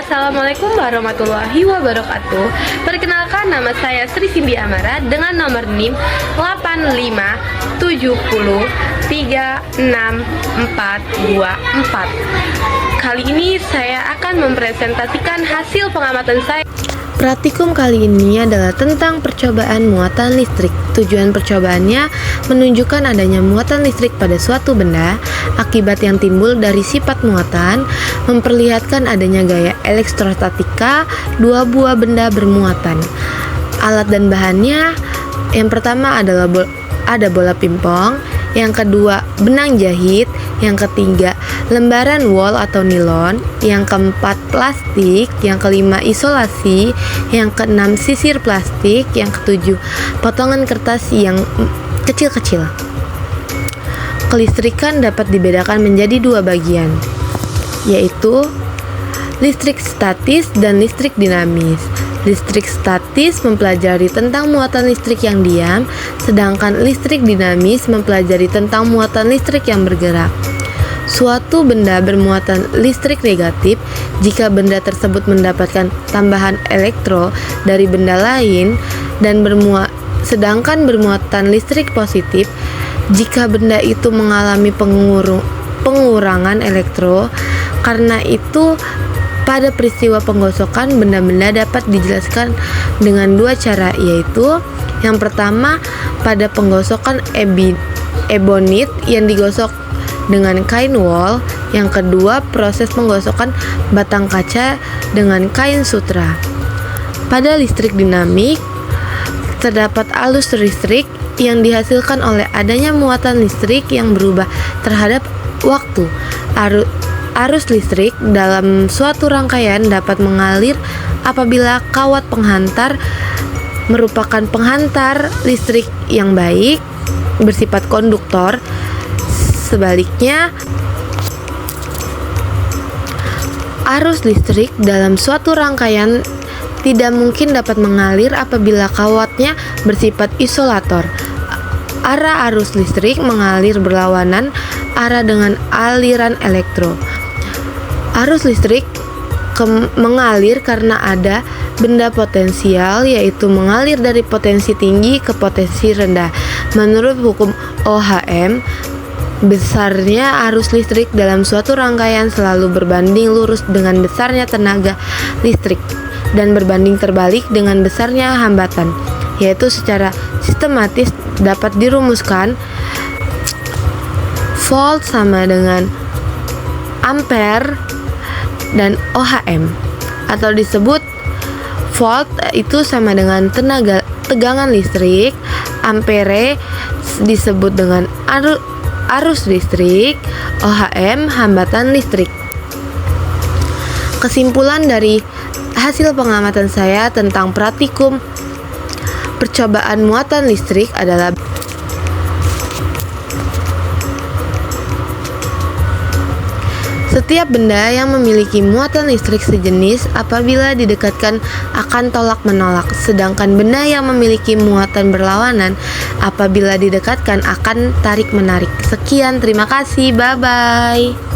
Assalamualaikum warahmatullahi wabarakatuh. Perkenalkan, nama saya Sri Cindy Amara dengan nomor NIM 8570364424. Kali ini saya akan mempresentasikan hasil pengamatan saya. Praktikum kali ini adalah tentang percobaan muatan listrik. Tujuan percobaannya menunjukkan adanya muatan listrik pada suatu benda, akibat yang timbul dari sifat muatan, memperlihatkan adanya gaya elektrostatika dua buah benda bermuatan. Alat dan bahannya, yang pertama adalah ada bola pingpong, yang kedua benang jahit, yang ketiga lembaran wol atau nilon, yang keempat plastik, yang kelima isolasi, yang keenam sisir plastik, yang ketujuh potongan kertas yang kecil-kecil. Kelistrikan dapat dibedakan menjadi dua bagian, yaitu listrik statis dan listrik dinamis. Listrik statis mempelajari tentang muatan listrik yang diam, sedangkan listrik dinamis mempelajari tentang muatan listrik yang bergerak. Suatu benda bermuatan listrik negatif jika benda tersebut mendapatkan tambahan elektro dari benda lain, dan sedangkan bermuatan listrik positif jika benda itu mengalami pengurangan elektro. Karena itu, pada peristiwa penggosokan, benda-benda dapat dijelaskan dengan dua cara, yaitu yang pertama pada penggosokan ebonit yang digosok dengan kain wol, yang kedua proses penggosokan batang kaca dengan kain sutra. Pada listrik dinamik, terdapat arus listrik yang dihasilkan oleh adanya muatan listrik yang berubah terhadap waktu. Arus listrik dalam suatu rangkaian dapat mengalir apabila kawat penghantar merupakan penghantar listrik yang baik, bersifat konduktor. Sebaliknya, arus listrik dalam suatu rangkaian tidak mungkin dapat mengalir apabila kawatnya bersifat isolator. Arah arus listrik mengalir berlawanan arah dengan aliran elektro. Arus listrik mengalir karena ada benda potensial, yaitu mengalir dari potensi tinggi ke potensi rendah. Menurut hukum Ohm, besarnya arus listrik dalam suatu rangkaian selalu berbanding lurus dengan besarnya tenaga listrik, dan berbanding terbalik dengan besarnya hambatan, yaitu secara sistematis dapat dirumuskan volt sama dengan ampere dan Ohm, atau disebut volt itu sama dengan tegangan listrik, ampere disebut dengan arus listrik, Ohm hambatan listrik. Kesimpulan dari hasil pengamatan saya tentang praktikum percobaan muatan listrik adalah setiap benda yang memiliki muatan listrik sejenis apabila didekatkan akan tolak-menolak, sedangkan benda yang memiliki muatan berlawanan apabila didekatkan akan tarik-menarik. Sekian, terima kasih, bye-bye.